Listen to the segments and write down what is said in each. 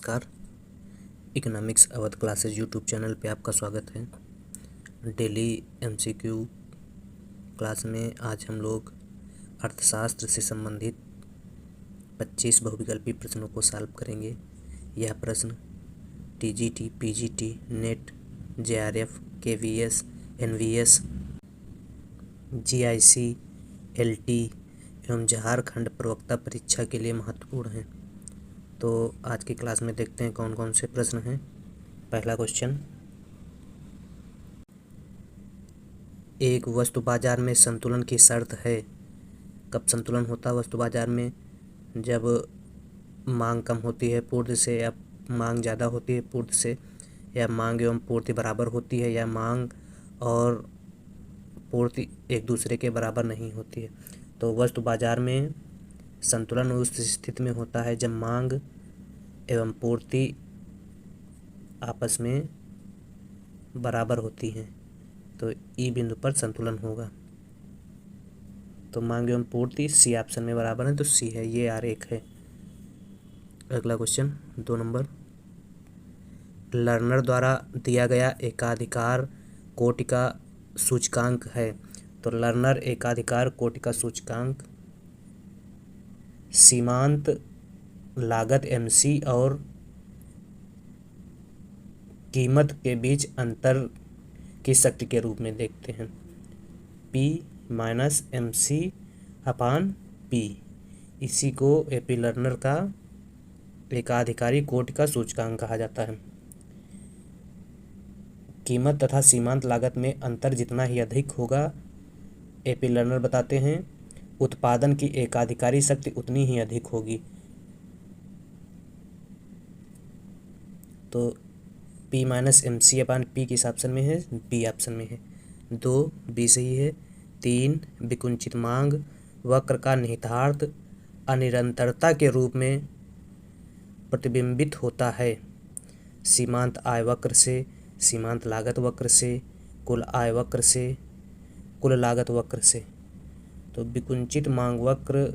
नमस्कार। Economics Awadh classes YouTube channel पे आपका स्वागत है। डेली एमसीक्यू क्लास में आज हम लोग अर्थशास्त्र से संबंधित 25 बहुविकल्पी प्रश्नों को सॉल्व करेंगे। यह प्रश्न TGT, PGT, NET, JRF, KVS, NVS, GIC, LT एवं झारखंड प्रवक्ता परीक्षा के लिए महत्वपूर्ण है। तो आज की क्लास में देखते हैं कौन कौन से प्रश्न हैं। पहला क्वेश्चन, एक वस्तु बाजार में संतुलन की शर्त है। कब संतुलन होता है वस्तु बाजार में? जब मांग कम होती है पूर्ति से, या मांग ज़्यादा होती है पूर्ति से, या मांग एवं पूर्ति बराबर होती है, या मांग और पूर्ति एक दूसरे के बराबर नहीं होती है। तो वस्तु बाजार में संतुलन उस स्थिति में होता है जब मांग एवं पूर्ति आपस में बराबर होती हैं, तो ई बिंदु पर संतुलन होगा। तो मांग एवं पूर्ति सी ऑप्शन में बराबर है, तो सी है, ये आरेख है। अगला क्वेश्चन 2 नंबर, लर्नर द्वारा दिया गया एकाधिकार कोटि का सूचकांक है। तो लर्नर एकाधिकार कोटि का सूचकांक सीमांत लागत एमसी और कीमत के बीच अंतर की शक्ति के रूप में देखते हैं। P माइनस MC अपान P, इसी को एपी लर्नर का एकाधिकारी कोटि का सूचकांक कहा जाता है। कीमत तथा सीमांत लागत में अंतर जितना ही अधिक होगा, एपी लर्नर बताते हैं, उत्पादन की एकाधिकारी शक्ति उतनी ही अधिक होगी। तो P माइनस MC अपान P किस ऑप्शन में है? बी ऑप्शन में है। 2 बी सही है। 3 विकुंचित मांग वक्र का निहितार्थ अनिरंतरता के रूप में प्रतिबिंबित होता है। सीमांत आय वक्र से, सीमांत लागत वक्र से, कुल आय वक्र से, कुल लागत वक्र से। तो विकुंचित मांग वक्र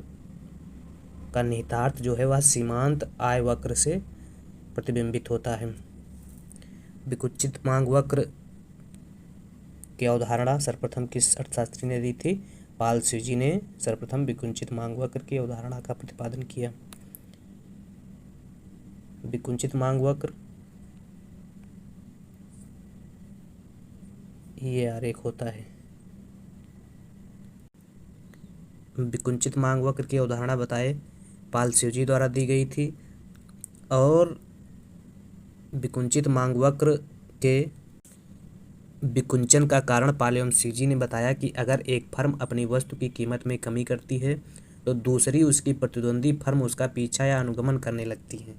का निहितार्थ जो है वह सीमांत आय वक्र से प्रतिबिंबित होता है। विकुंचित मांग वक्र की अवधारणा सर्वप्रथम किस अर्थशास्त्री ने दी थी? पाल स्यूजी ने सर्वप्रथम विकुंचित मांग वक्र की अवधारणा का प्रतिपादन किया। विकुंचित मांग वक्र ये आरेख होता है। विकुंचित मांग वक्र की अवधारणा बताए पाल स्यूजी द्वारा दी गई थी, और विकुंचित मांग वक्र के विकुंचन का कारण पाल एवं स्यूजी ने बताया कि अगर एक फर्म अपनी वस्तु की कीमत में कमी करती है तो दूसरी उसकी प्रतिद्वंदी फर्म उसका पीछा या अनुगमन करने लगती है,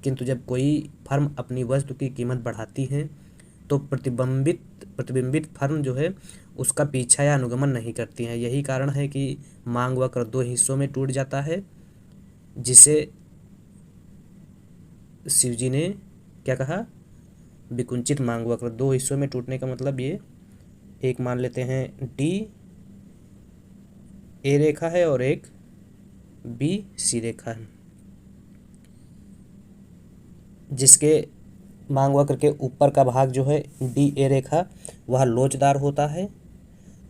किंतु जब कोई फर्म अपनी वस्तु की कीमत बढ़ाती है तो प्रतिबिंबित फर्म जो है उसका पीछा या अनुगमन नहीं करती है। यही कारण है कि मांग वक्र 2 हिस्सों में टूट जाता है, जिसे स्यूजी ने क्या कहा? विकुंचित मांग वक्र 2 हिस्सों में टूटने का मतलब ये, एक मान लेते हैं डी ए रेखा है और एक बी सी रेखा है, जिसके मांग वक्र के ऊपर का भाग जो है डी ए रेखा वह लोचदार होता है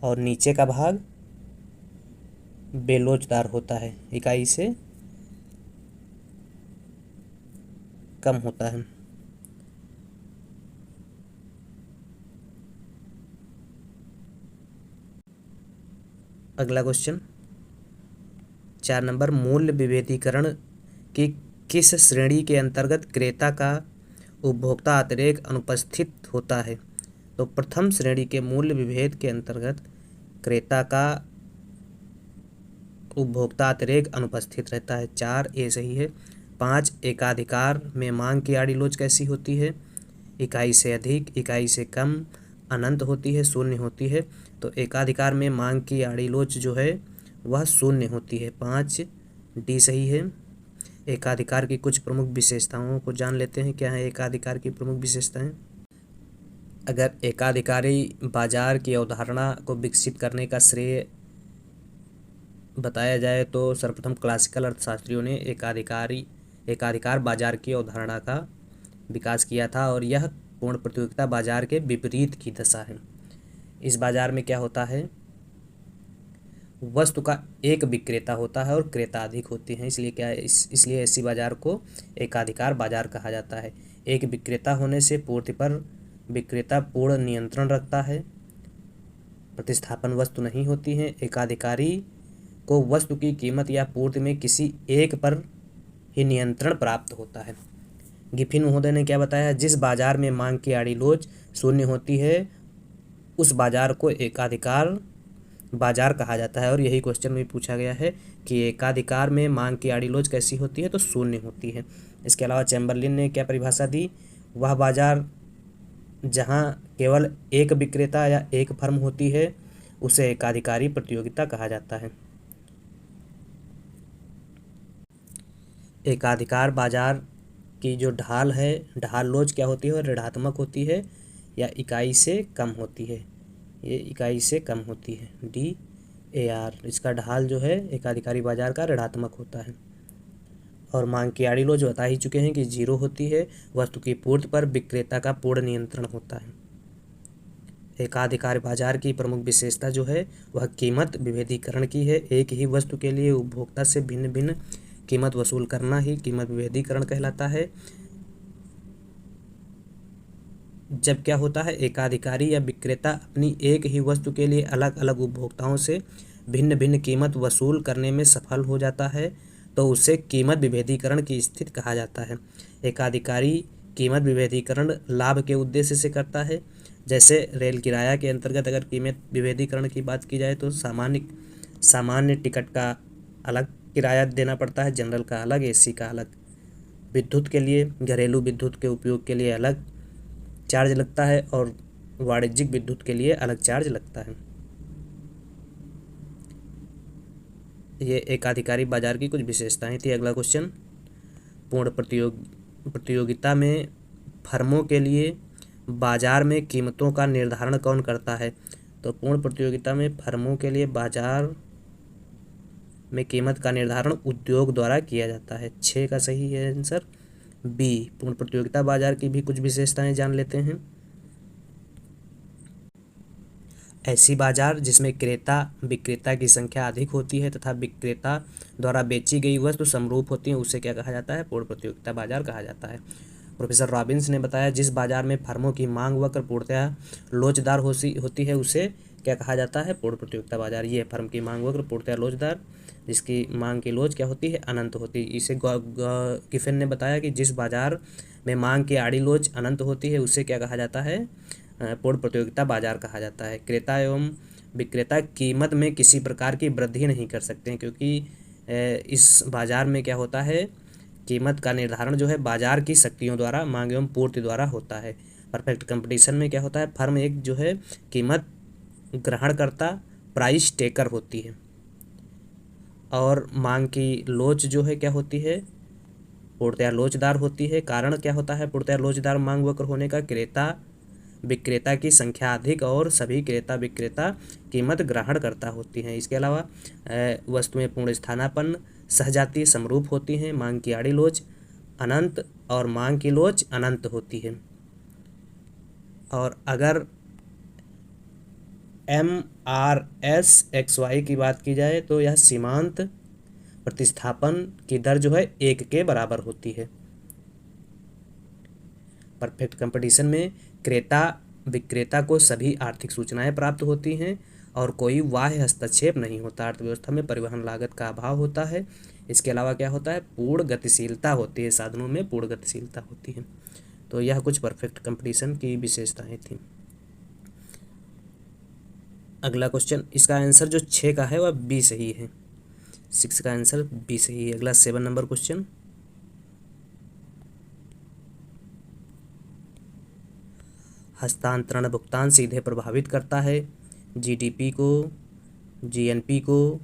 और नीचे का भाग बेलोचदार होता है, इकाई से कम होता है। अगला क्वेश्चन 4 नंबर, मूल्य विभेदीकरण की किस श्रेणी के अंतर्गत क्रेता का उपभोक्ता अतिरेक अनुपस्थित होता है? तो प्रथम श्रेणी के मूल्य विभेद के अंतर्गत क्रेता का उपभोक्ता अतिरेक अनुपस्थित रहता है। 4 ए सही है। 5 एकाधिकार में मांग की आड़ी लोच कैसी होती है? इकाई से अधिक, इकाई से कम, अनंत होती है, शून्य होती है। तो एकाधिकार में मांग की आड़ी लोच जो है वह शून्य होती है। 5 डी सही है। एकाधिकार की कुछ प्रमुख विशेषताओं को जान लेते हैं। क्या है एकाधिकार की प्रमुख विशेषताएं? अगर एकाधिकारी बाजार की अवधारणा को विकसित करने का श्रेय बताया जाए तो सर्वप्रथम क्लासिकल अर्थशास्त्रियों ने एकाधिकारी एकाधिकार बाजार की अवधारणा का विकास किया था और यह पूर्ण प्रतियोगिता बाजार के विपरीत की दशा है। इस बाजार में क्या होता है, वस्तु का एक विक्रेता होता है और क्रेता अधिक होते हैं, इसलिए क्या है, इसलिए ऐसी बाजार को एकाधिकार बाजार कहा जाता है। एक विक्रेता होने से पूर्ति पर विक्रेता पूर्ण नियंत्रण रखता है, प्रतिस्थापन वस्तु नहीं होती है। एकाधिकारी को वस्तु की कीमत या पूर्ति में किसी एक पर ही नियंत्रण प्राप्त होता है। गिफिन महोदय ने क्या बताया, जिस बाजार में मांग की आड़ी लोच शून्य होती है उस बाजार को एकाधिकार बाजार कहा जाता है। और यही क्वेश्चन में पूछा गया है कि एकाधिकार में मांग की आड़ी लोच कैसी होती है, तो शून्य होती है। इसके अलावा चैम्बरलिन ने क्या परिभाषा दी, वह बाजार जहां केवल एक विक्रेता या एक फर्म होती है उसे एकाधिकारी प्रतियोगिता कहा जाता है। एकाधिकार बाजार की जो ढाल है, ढाल लोच क्या होती है, वह ऋणात्मक होती है या इकाई से कम होती है। ये इकाई से कम होती है, DAR। इसका ढाल जो है एकाधिकारी बाजार का ऋणात्मक होता है। और मांग की आड़ी लोच बता ही चुके हैं कि 0 होती है। वस्तु की पूर्ति पर विक्रेता का पूर्ण नियंत्रण होता है। एकाधिकार बाजार की प्रमुख विशेषता जो है वह कीमत विभेदीकरण की है। एक ही वस्तु के लिए उपभोक्ता से भिन्न भिन्न कीमत वसूल करना ही कीमत विभेदीकरण कहलाता है। जब क्या होता है, एकाधिकारी या विक्रेता अपनी एक ही वस्तु के लिए अलग अलग उपभोक्ताओं से भिन्न भिन्न कीमत वसूल करने में सफल हो जाता है तो उसे कीमत विभेदीकरण की स्थिति कहा जाता है। एकाधिकारी कीमत विभेदीकरण लाभ के उद्देश्य से करता है। जैसे रेल किराया के अंतर्गत अगर कीमत विभेदीकरण की बात की जाए तो सामान्य टिकट का अलग किराया देना पड़ता है, जनरल का अलग, AC का अलग। विद्युत के लिए, घरेलू विद्युत के उपयोग के लिए अलग चार्ज लगता है और वाणिज्यिक विद्युत के लिए अलग चार्ज लगता है। ये एकाधिकारी बाजार की कुछ विशेषताएं थी। अगला क्वेश्चन, पूर्ण प्रतियोगिता में फर्मों के लिए बाजार में कीमतों का निर्धारण कौन करता है? तो पूर्ण प्रतियोगिता में फर्मों के लिए बाजार में कीमत का निर्धारण उद्योग द्वारा किया जाता है। 6 का सही है आंसर B। पूर्ण प्रतियोगिता बाजार की भी कुछ विशेषताएं जान लेते हैं। ऐसी बाजार जिसमें क्रेता विक्रेता की संख्या अधिक होती है तथा विक्रेता द्वारा बेची गई वस्तु समरूप होती है उसे क्या कहा जाता है? पूर्ण प्रतियोगिता बाजार कहा जाता है। प्रोफेसर रॉबिन्स ने बताया, जिस बाजार में फर्मों की मांग वक्र पूर्णतः लोचदार होती है उसे क्या कहा जाता है? पूर्ण प्रतियोगिता बाजार। ये फर्म की मांग वक्र पूर्णतः लोचदार, जिसकी मांग की लोच क्या होती है? अनंत होती है। इसे गिफिन ने बताया कि जिस बाजार में मांग की आड़ी लोच अनंत होती है उसे क्या कहा जाता है? पूर्ण प्रतियोगिता बाजार कहा जाता है। क्रेता एवं विक्रेता कीमत में किसी प्रकार की वृद्धि नहीं कर सकते हैं क्योंकि इस बाजार में क्या होता है, कीमत का निर्धारण जो है बाजार की शक्तियों द्वारा, मांग एवं पूर्ति द्वारा होता है। परफेक्ट कंपटीशन में क्या होता है, फर्म एक जो है कीमत ग्रहणकर्ता, प्राइस टेकर होती है और मांग की लोच जो है क्या होती है? पूर्णतः लोचदार होती है। कारण क्या होता है पूर्णतः लोचदार मांग वक्र होने का? क्रेता विक्रेता की संख्या अधिक और सभी क्रेता विक्रेता कीमत ग्रहण करता होती हैं। इसके अलावा वस्तुएं पूर्ण स्थानापन्न, सहजातीय, समरूप होती हैं। मांग की आड़ी लोच अनंत और मांग की लोच अनंत होती है। और अगर MRSXY की बात की जाए तो यह सीमांत प्रतिस्थापन की दर जो है 1 के बराबर होती है। परफेक्ट कंपटीशन में क्रेता विक्रेता को सभी आर्थिक सूचनाएं प्राप्त होती हैं और कोई बाह्य हस्तक्षेप नहीं होता। अर्थव्यवस्था में परिवहन लागत का अभाव होता है। इसके अलावा क्या होता है? पूर्ण गतिशीलता होती है, साधनों में पूर्ण गतिशीलता होती है। तो यह कुछ परफेक्ट कंपटीशन की विशेषताएं थी। अगला क्वेश्चन, इसका आंसर जो 6 का है वह B सही है। 6 का आंसर B सही है। अगला 7 नंबर क्वेश्चन, हस्तांतरण भुगतान सीधे प्रभावित करता है GDP को, GNP को,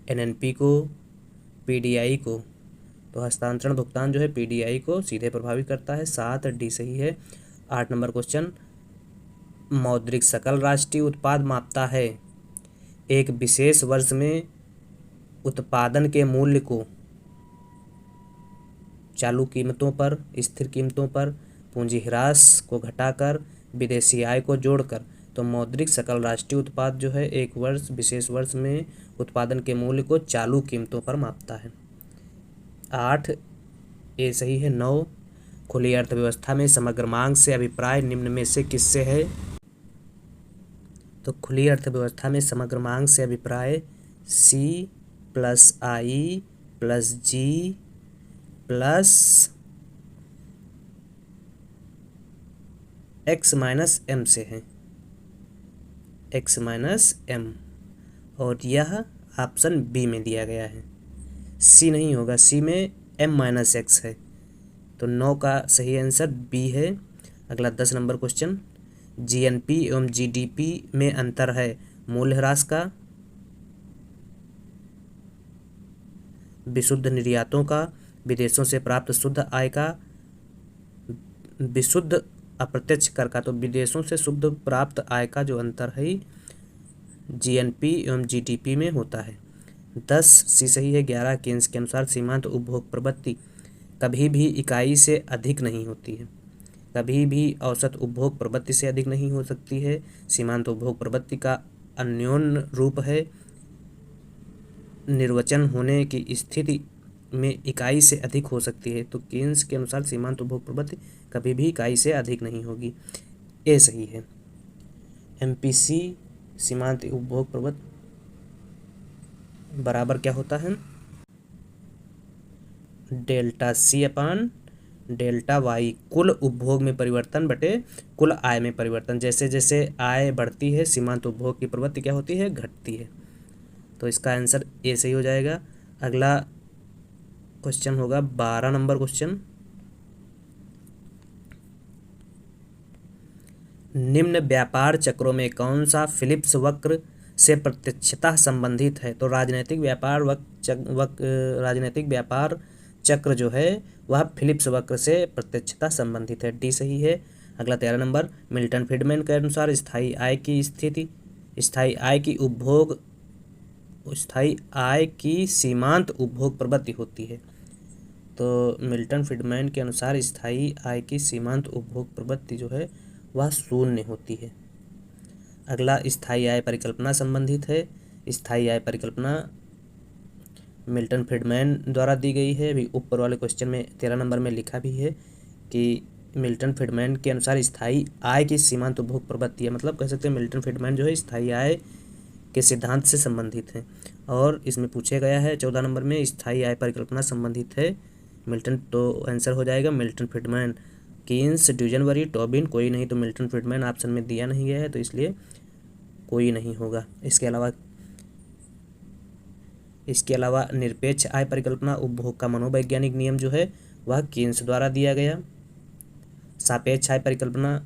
NNP को, PDI को। तो हस्तांतरण भुगतान जो है PDI को सीधे प्रभावित करता है। 7 D सही है। 8 नंबर क्वेश्चन, मौद्रिक सकल राष्ट्रीय उत्पाद मापता है एक विशेष वर्ष में उत्पादन के मूल्य को चालू कीमतों पर, स्थिर कीमतों पर, पूंजी ह्रास को घटाकर, विदेशी आय को जोड़कर। तो मौद्रिक सकल राष्ट्रीय उत्पाद जो है एक वर्ष विशेष वर्ष में उत्पादन के मूल्य को चालू कीमतों पर मापता है। 8 ए सही है। 9 खुली अर्थव्यवस्था में समग्र मांग से अभिप्राय निम्न में से किससे है? तो खुली अर्थव्यवस्था में समग्र मांग से अभिप्राय C + I + G + X - M से है, X - M, और यह ऑप्शन बी में दिया गया है। सी नहीं होगा, सी में M - X है। तो 9 का सही आंसर बी है। अगला 10 नंबर क्वेश्चन, GNP एवं GDP में अंतर है मूल्य ह्रास का, विशुद्ध निर्यातों का, विदेशों से प्राप्त शुद्ध आय का, विशुद्ध अप्रत्यक्ष कर का। तो विदेशों से शुद्ध प्राप्त आय का जो अंतर है GNP एवं GDP में होता है। 10 सी सही है। 11 केन्स के अनुसार सीमांत उपभोग प्रवृत्ति कभी भी इकाई से अधिक नहीं होती है, कभी भी औसत उपभोग प्रवृत्ति से अधिक नहीं हो सकती है। सीमांत उपभोग प्रवृत्ति का अन्योन्य रूप है निर्वचन होने की स्थिति में इकाई से अधिक हो सकती है। तो केन्स के अनुसार सीमांत उपभोग प्रवृत्ति कभी भी इकाई से अधिक नहीं होगी। ए सही है। MPC सीमांत उपभोग प्रवृत्ति बराबर क्या होता है? ΔC/ΔY, कुल उपभोग में परिवर्तन बटे कुल आय में परिवर्तन। जैसे जैसे आय बढ़ती है सीमांत उपभोग की प्रवृत्ति क्या होती है? घटती है। तो इसका आंसर ए सही हो जाएगा। अगला क्वेश्चन होगा 12 नंबर क्वेश्चन, निम्न व्यापार चक्रों में कौन सा फिलिप्स वक्र से प्रत्यक्षतः संबंधित है? तो राजनीतिक व्यापार चक्र जो है वह फिलिप्स वक्र से प्रत्यक्षतः संबंधित है। डी सही है। अगला 13 नंबर, मिल्टन फ्रीडमैन के अनुसार स्थायी आय की सीमांत उपभोग प्रवृत्ति होती है। तो मिल्टन फ्रीडमैन के अनुसार स्थायी आय की सीमांत उपभोग प्रवृत्ति जो है वह शून्य होती है। अगला स्थायी आय परिकल्पना संबंधित है। स्थायी आय परिकल्पना मिल्टन फ्रीडमैन द्वारा दी गई है। अभी ऊपर वाले क्वेश्चन में 13 नंबर में लिखा भी है कि मिल्टन फ्रीडमैन के अनुसार स्थायी आय की सीमांत उपभोग प्रवृत्ति है, मतलब कह सकते हैं मिल्टन फ्रीडमैन जो है स्थायी आय के सिद्धांत से संबंधित है। और इसमें पूछा गया है 14 नंबर में स्थायी आय परिकल्पना संबंधित है मिल्टन, तो आंसर हो जाएगा मिल्टन फ्रीडमैन। केन्स, ड्यूजनबरी, टोबिन कोई नहीं, तो मिल्टन फ्रीडमैन ऑप्शन में दिया नहीं गया है तो इसलिए कोई नहीं होगा। इसके अलावा निरपेक्ष आय परिकल्पना उपभोग का मनोवैज्ञानिक नियम जो है वह केन्स द्वारा दिया गया। सापेक्ष आय परिकल्पना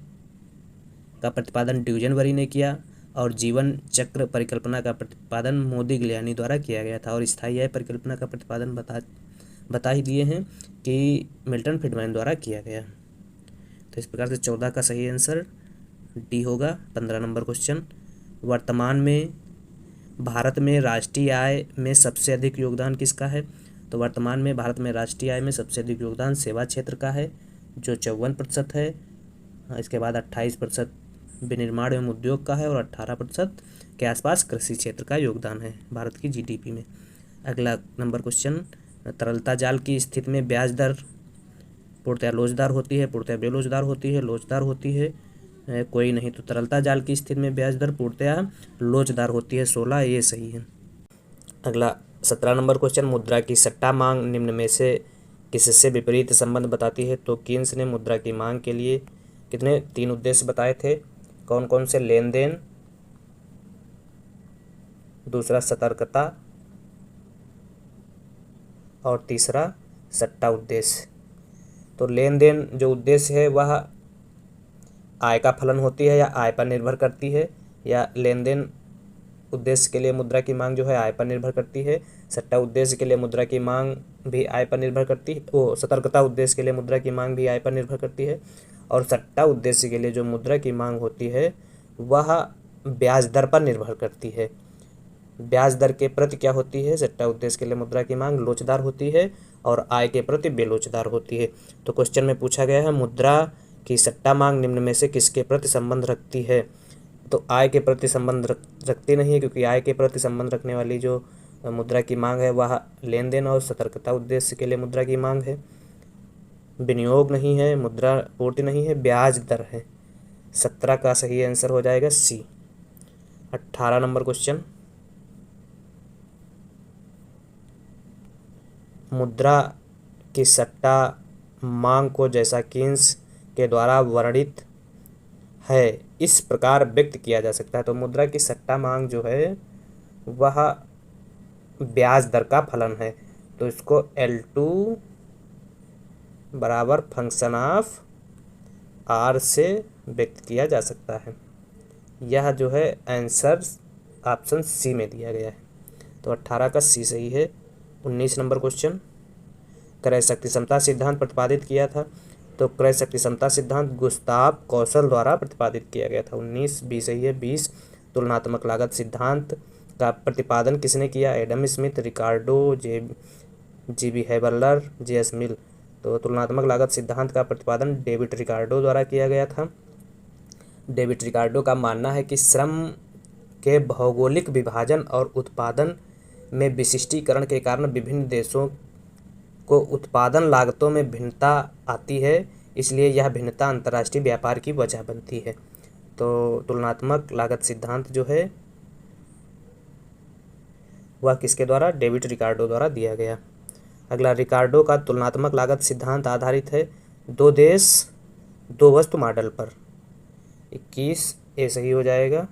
का प्रतिपादन ड्यूजनबरी ने किया और जीवन चक्र परिकल्पना का प्रतिपादन मोदिग्लियानी द्वारा किया गया था। और स्थायी आय परिकल्पना का प्रतिपादन बता ही दिए हैं कि मिल्टन फ्रीडमैन द्वारा किया गया। तो इस प्रकार से 14 का सही आंसर डी होगा। 15 नंबर क्वेश्चन, वर्तमान में भारत में राष्ट्रीय आय में सबसे अधिक योगदान किसका है? तो वर्तमान में भारत में राष्ट्रीय आय में सबसे अधिक योगदान सेवा क्षेत्र का है जो 54% है। इसके बाद 28% विनिर्माण एवं उद्योग का है और 18% के आसपास कृषि क्षेत्र का योगदान है भारत की GDP में। अगला नंबर क्वेश्चन, तरलता जाल की स्थिति में ब्याज दर पूर्णतः लोचदार होती है, पूर्णतः बेलोचदार होती है, लोचदार होती है, कोई नहीं, तो तरलता जाल की स्थिति में ब्याज दर पूर्णतः लोचदार होती है। 16 ये सही है। अगला 17 नंबर क्वेश्चन, मुद्रा की सट्टा मांग निम्न में से किससे विपरीत संबंध बताती है? तो केन्स ने मुद्रा की मांग के लिए कितने 3 उद्देश्य बताए थे, कौन कौन से? लेन देन, दूसरा सतर्कता और तीसरा सट्टा उद्देश्य। तो लेन देन जो उद्देश्य है वह आय का फलन होती है या आय पर निर्भर करती है, या लेन देन उद्देश्य के लिए मुद्रा की मांग जो है आय पर निर्भर करती है। सट्टा उद्देश्य के लिए मुद्रा की मांग भी आय पर निर्भर करती है, सतर्कता उद्देश्य के लिए मुद्रा की मांग भी आय पर निर्भर करती है। और सट्टा उद्देश्य के लिए जो मुद्रा की मांग होती है वह ब्याज दर पर निर्भर करती है। ब्याज दर के प्रति क्या होती है? सट्टा उद्देश्य के लिए मुद्रा की मांग लोचदार होती है और आय के प्रति बेलोचदार होती है। तो क्वेश्चन में पूछा गया है मुद्रा की सट्टा मांग निम्न में से किसके प्रति संबंध रखती है? तो आय के प्रति संबंध रखती नहीं है, क्योंकि आय के प्रति संबंध रखने वाली जो मुद्रा की मांग है वह लेन देन और सतर्कता उद्देश्य के लिए मुद्रा की मांग है। विनियोग नहीं है, मुद्रा पूर्ति नहीं है, ब्याज दर है। 17 का सही आंसर हो जाएगा सी। 18 नंबर क्वेश्चन, मुद्रा की सट्टा मांग को जैसा कीन्स के द्वारा वर्णित है इस प्रकार व्यक्त किया जा सकता है। तो मुद्रा की सट्टा मांग जो है वह ब्याज दर का फलन है, तो इसको L2 बराबर फंक्शन ऑफ R से व्यक्त किया जा सकता है। यह जो है आंसर ऑप्शन सी में दिया गया है, तो 18 का सी सही है। 19 नंबर क्वेश्चन, क्रय शक्ति समता सिद्धांत प्रतिपादित किया था। तो क्रय शक्ति समता सिद्धांत गुस्ताव कौशल द्वारा प्रतिपादित किया गया था। 19 बी सही है। 20 तुलनात्मक लागत सिद्धांत का प्रतिपादन किसने किया? एडम स्मिथ, रिकार्डो, जी.बी. हैबलर, जे.एस. मिल। तो तुलनात्मक लागत सिद्धांत का प्रतिपादन डेविड रिकार्डो द्वारा किया गया था। डेविड रिकार्डो का मानना है कि श्रम के भौगोलिक विभाजन और उत्पादन में विशिष्टीकरण के कारण विभिन्न देशों को उत्पादन लागतों में भिन्नता आती है, इसलिए यह भिन्नता अंतर्राष्ट्रीय व्यापार की वजह बनती है। तो तुलनात्मक लागत सिद्धांत जो है वह किसके द्वारा? डेविड रिकार्डो द्वारा दिया गया। अगला, रिकार्डो का तुलनात्मक लागत सिद्धांत आधारित है दो देश दो वस्तु मॉडल पर। 21 ए सही हो जाएगा।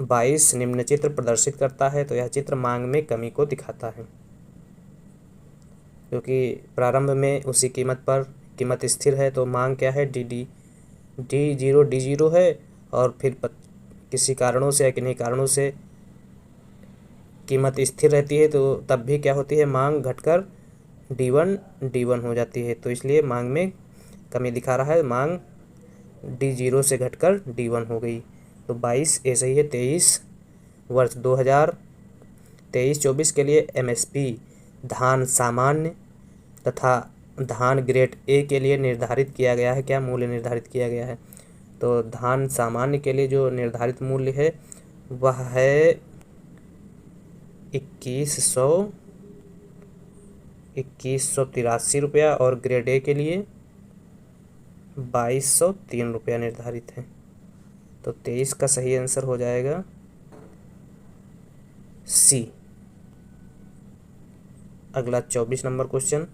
22 निम्न चित्र प्रदर्शित करता है। तो यह चित्र मांग में कमी को दिखाता है, क्योंकि प्रारंभ में उसी कीमत पर कीमत स्थिर है, तो मांग क्या है? D0 है, और फिर किसी कारणों से या किन्हीं कारणों से कीमत स्थिर रहती है, तो तब भी क्या होती है? मांग घटकर D1 हो जाती है, तो इसलिए मांग में कमी दिखा रहा है। मांग D0 से घटकर D1 हो गई, तो 22 ए सही है। 23 वर्ष 2023-24 के लिए MSP धान सामान्य तथा धान ग्रेड ए के लिए निर्धारित किया गया है। क्या मूल्य निर्धारित किया गया है? तो धान सामान्य के लिए जो निर्धारित मूल्य है वह है 2183 रुपया, और ग्रेड ए के लिए 2203 रुपया निर्धारित है। तो 23 का सही आंसर हो जाएगा सी। अगला 24 नंबर क्वेश्चन,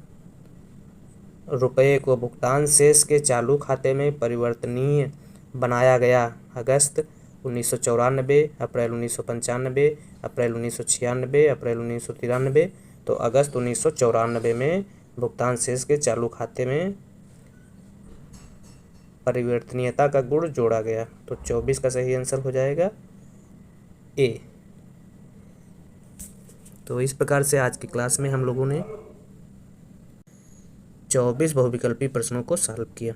रुपये को भुगतान शेष के चालू खाते में परिवर्तनीय बनाया गया। अगस्त 1994, अप्रैल 1995, अप्रैल 1996, अप्रैल 1993। तो अगस्त 1994 में भुगतान शेष के चालू खाते में परिवर्तनीयता का गुण जोड़ा गया। तो 24 का सही आंसर हो जाएगा ए। तो इस प्रकार से आज की क्लास में हम लोगों ने 24 बहुविकल्पी प्रश्नों को सॉल्व किया।